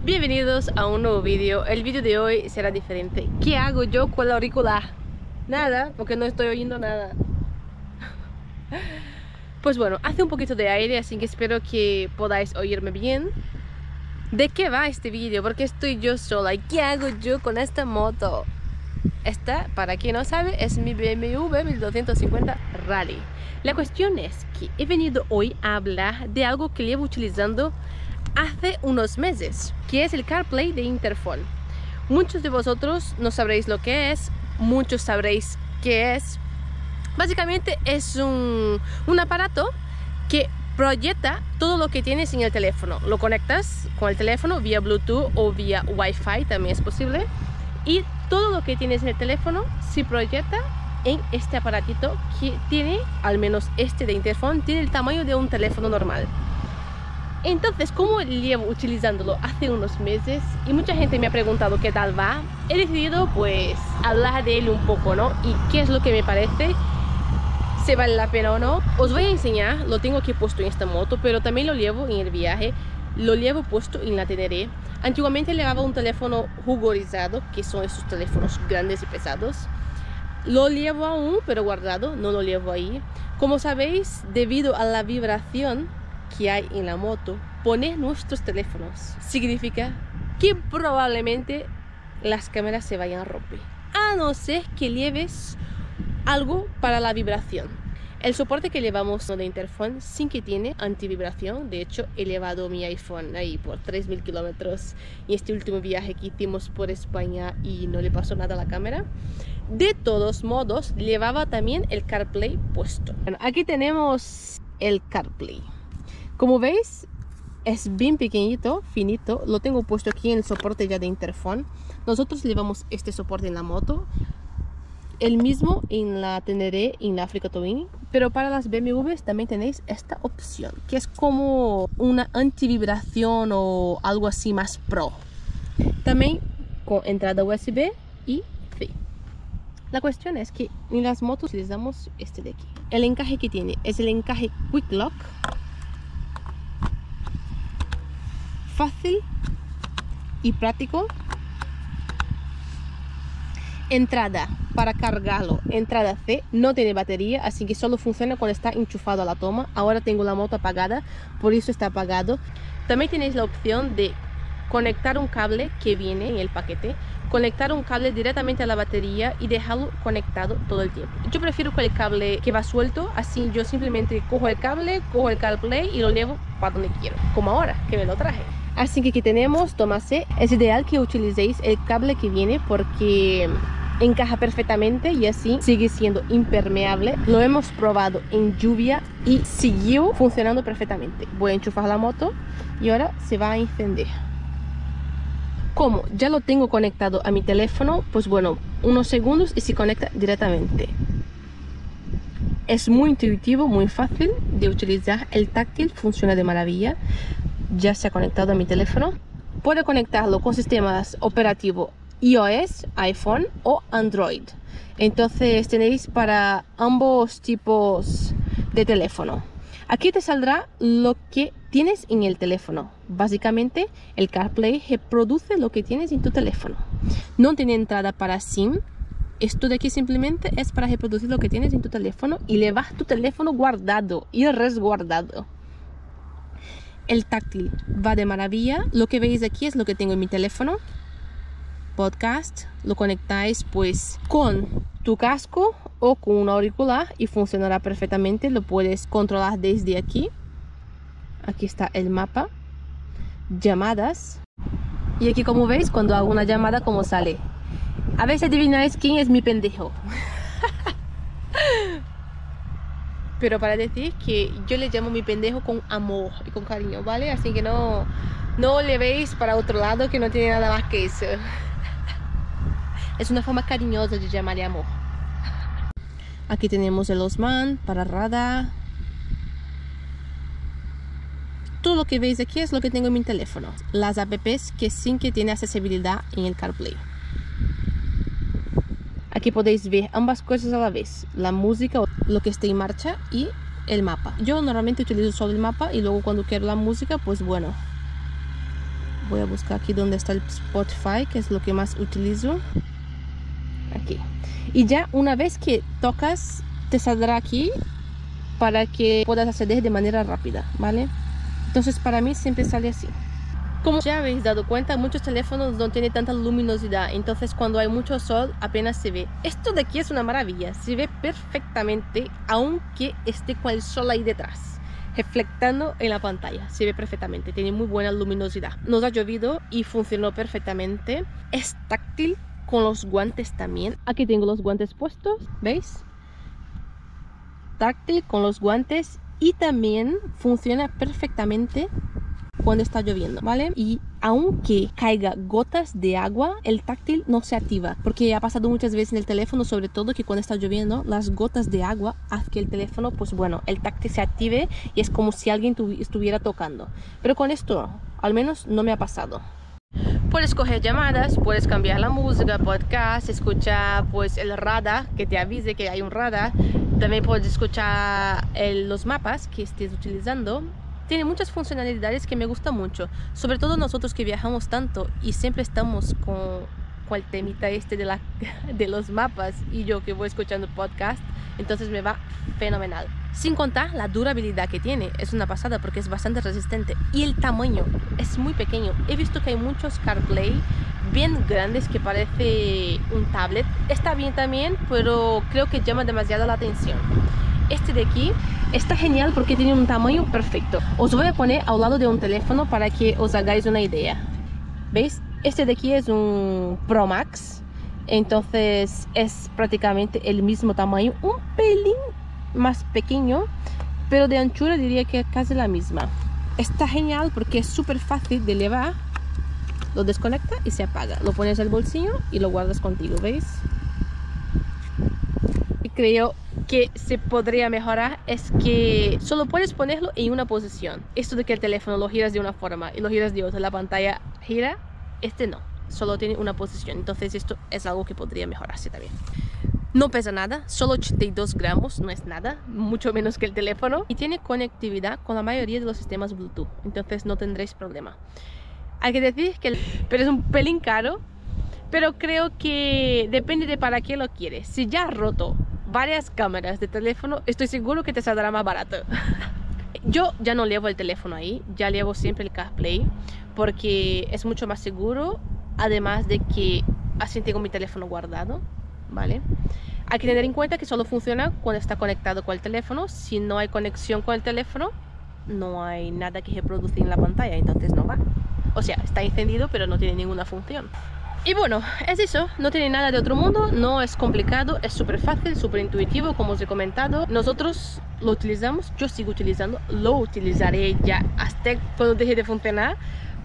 Bienvenidos a un nuevo vídeo. El vídeo de hoy será diferente. ¿Qué hago yo con la auricular? Nada, porque no estoy oyendo nada. Pues bueno, hace un poquito de aire, así que espero que podáis oírme bien. ¿De qué va este vídeo? Porque estoy yo sola. ¿Y qué hago yo con esta moto? Esta, para quien no sabe, es mi BMW 1250 Rally. La cuestión es que he venido hoy a hablar de algo que llevo utilizando hace unos meses, que es el CarPlay de Interphone. Muchos de vosotros no sabréis lo que es, muchos sabréis qué es. Básicamente es un aparato que proyecta todo lo que tienes en el teléfono. Lo conectas con el teléfono vía Bluetooth o vía Wi-Fi, también es posible. Y todo lo que tienes en el teléfono se proyecta en este aparatito que tiene, al menos este de Interphone, tiene el tamaño de un teléfono normal. Entonces, como llevo utilizándolo hace unos meses y mucha gente me ha preguntado qué tal va, he decidido pues hablar de él un poco, ¿no? Y qué es lo que me parece, si vale la pena o no. Os voy a enseñar, lo tengo aquí puesto en esta moto, pero también lo llevo en el viaje, lo llevo puesto en la Teneré. Antiguamente llevaba un teléfono rugorizado, que son esos teléfonos grandes y pesados. Lo llevo aún, pero guardado, no lo llevo ahí. Como sabéis, debido a la vibración que hay en la moto, poner nuestros teléfonos significa que probablemente las cámaras se vayan a romper, a no ser que lleves algo para la vibración. El soporte que llevamos de Interphone sí que tiene antivibración. De hecho, he llevado mi iPhone ahí por 3000 kilómetros en este último viaje que hicimos por España y no le pasó nada a la cámara. De todos modos, llevaba también el CarPlay puesto. Bueno, aquí tenemos el CarPlay. Como veis, es bien pequeñito, finito. Lo tengo puesto aquí en el soporte ya de Interphone. Nosotros llevamos este soporte en la moto, el mismo en la Teneré, en la Africa Twin. Pero para las BMWs también tenéis esta opción, que es como una antivibración o algo así más pro. También con entrada USB y C. La cuestión es que en las motos utilizamos este de aquí. El encaje que tiene es el encaje Quick Lock. Fácil y práctico. Entrada para cargarlo, entrada C, no tiene batería, así que solo funciona cuando está enchufado a la toma. Ahora tengo la moto apagada, por eso está apagado. También tenéis la opción de conectar un cable que viene en el paquete, conectar un cable directamente a la batería y dejarlo conectado todo el tiempo. Yo prefiero con el cable que va suelto, así yo simplemente cojo el cable, cojo el CarPlay y lo llevo para donde quiero, como ahora que me lo traje. Así que aquí tenemos, toma C. Es ideal que utilicéis el cable que viene porque encaja perfectamente y así sigue siendo impermeable. Lo hemos probado en lluvia y siguió funcionando perfectamente. Voy a enchufar la moto y ahora se va a encender. Como ya lo tengo conectado a mi teléfono, pues bueno, unos segundos y se conecta directamente. Es muy intuitivo, muy fácil de utilizar. El táctil funciona de maravilla. Ya se ha conectado a mi teléfono. Puedo conectarlo con sistemas operativos iOS, iPhone o Android. Entonces tenéis para ambos tipos de teléfono. Aquí te saldrá lo que tienes en el teléfono. Básicamente el CarPlay reproduce lo que tienes en tu teléfono. No tiene entrada para SIM. Esto de aquí simplemente es para reproducir lo que tienes en tu teléfono y llevar tu teléfono guardado y resguardado. El táctil va de maravilla. Lo que veis aquí es lo que tengo en mi teléfono. Podcast. Lo conectáis pues con tu casco o con un auricular y funcionará perfectamente. Lo puedes controlar desde aquí. Aquí está el mapa. Llamadas. Y aquí, como veis, cuando hago una llamada, como sale. A ver si adivináis quién es mi pendejo. Pero para decir que yo le llamo mi pendejo con amor y con cariño, ¿vale? Así que no le veis para otro lado, que no tiene nada más que eso. Es una forma cariñosa de llamarle amor. Aquí tenemos el Osman para radar. Todo lo que veis aquí es lo que tengo en mi teléfono. Las apps que sí que tiene accesibilidad en el CarPlay. Aquí podéis ver ambas cosas a la vez. La música, lo que esté en marcha y el mapa. Yo normalmente utilizo solo el mapa y luego cuando quiero la música, pues bueno, voy a buscar aquí donde está el Spotify, que es lo que más utilizo. Aquí. Y ya una vez que tocas, te saldrá aquí para que puedas acceder de manera rápida, ¿vale? Entonces para mí siempre sale así. Como ya habéis dado cuenta, muchos teléfonos no tienen tanta luminosidad, entonces cuando hay mucho sol apenas se ve. Esto de aquí es una maravilla, se ve perfectamente aunque esté con el sol ahí detrás, reflectando en la pantalla. Se ve perfectamente, tiene muy buena luminosidad. Nos ha llovido y funcionó perfectamente. Es táctil con los guantes también. Aquí tengo los guantes puestos, ¿veis? Táctil con los guantes y también funciona perfectamente cuando está lloviendo, ¿vale? Y aunque caiga gotas de agua, el táctil no se activa, porque ha pasado muchas veces en el teléfono, sobre todo que cuando está lloviendo, las gotas de agua hacen que el teléfono, pues bueno, el táctil se active y es como si alguien estuviera tocando. Pero con esto, al menos no me ha pasado. Puedes coger llamadas, puedes cambiar la música, podcast, escuchar pues el radar, que te avise que hay un radar. También puedes escuchar los mapas que estés utilizando. Tiene muchas funcionalidades que me gustan mucho, sobre todo nosotros que viajamos tanto y siempre estamos con el temita este de los mapas, y yo que voy escuchando podcast, entonces me va fenomenal. Sin contar la durabilidad que tiene, es una pasada porque es bastante resistente, y el tamaño es muy pequeño. He visto que hay muchos CarPlay bien grandes que parece un tablet. Está bien también, pero creo que llama demasiado la atención. Este de aquí está genial porque tiene un tamaño perfecto. Os voy a poner al lado de un teléfono para que os hagáis una idea. ¿Veis? Este de aquí es un Pro Max, entonces es prácticamente el mismo tamaño, un pelín más pequeño, pero de anchura diría que es casi la misma. Está genial porque es súper fácil de llevar. Lo desconecta y se apaga. Lo pones en el bolsillo y lo guardas contigo, ¿veis? Y creo que se podría mejorar es que solo puedes ponerlo en una posición. Esto de que el teléfono lo giras de una forma y lo giras de otra, la pantalla gira, este no, solo tiene una posición. Entonces esto es algo que podría mejorarse también. No pesa nada, solo 82 gramos, no es nada, mucho menos que el teléfono. Y tiene conectividad con la mayoría de los sistemas Bluetooth, entonces no tendréis problema. Hay que decir que pero es un pelín caro, pero creo que depende de para qué lo quieres. Si ya has roto varias cámaras de teléfono, estoy seguro que te saldrá más barato. Yo ya no llevo el teléfono ahí, ya llevo siempre el CarPlay porque es mucho más seguro, además de que así tengo mi teléfono guardado, ¿vale? Hay que tener en cuenta que solo funciona cuando está conectado con el teléfono. Si no hay conexión con el teléfono, no hay nada que reproducir en la pantalla, entonces no va. O sea, está encendido pero no tiene ninguna función. Y bueno, es eso, no tiene nada de otro mundo, no es complicado, es súper fácil, súper intuitivo, como os he comentado. Nosotros lo utilizamos, yo sigo utilizando, lo utilizaré ya hasta cuando deje de funcionar.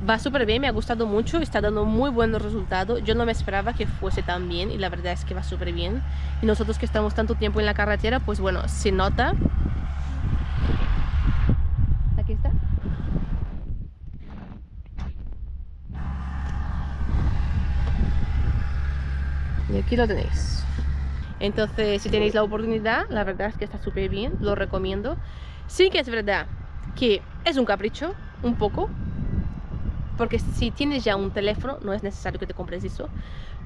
Va súper bien, me ha gustado mucho, está dando muy buenos resultados. Yo no me esperaba que fuese tan bien y la verdad es que va súper bien. Y nosotros que estamos tanto tiempo en la carretera, pues bueno, se nota. Aquí está. Y aquí lo tenéis. Entonces, si tenéis la oportunidad, la verdad es que está súper bien, lo recomiendo. Sí que es verdad que es un capricho, un poco, porque si tienes ya un teléfono, no es necesario que te compres eso.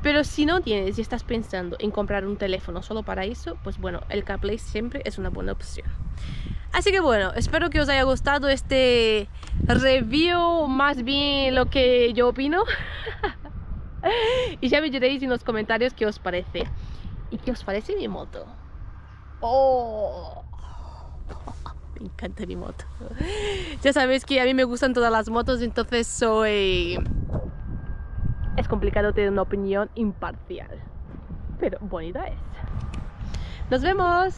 Pero si no tienes y estás pensando en comprar un teléfono solo para eso, pues bueno, el CarPlay siempre es una buena opción. Así que bueno, espero que os haya gustado este review, más bien lo que yo opino. Y ya me diréis en los comentarios qué os parece. ¿Y qué os parece mi moto? ¡Oh! Me encanta mi moto. Ya sabéis que a mí me gustan todas las motos, entonces es complicado tener una opinión imparcial. Pero bonita es. ¡Nos vemos!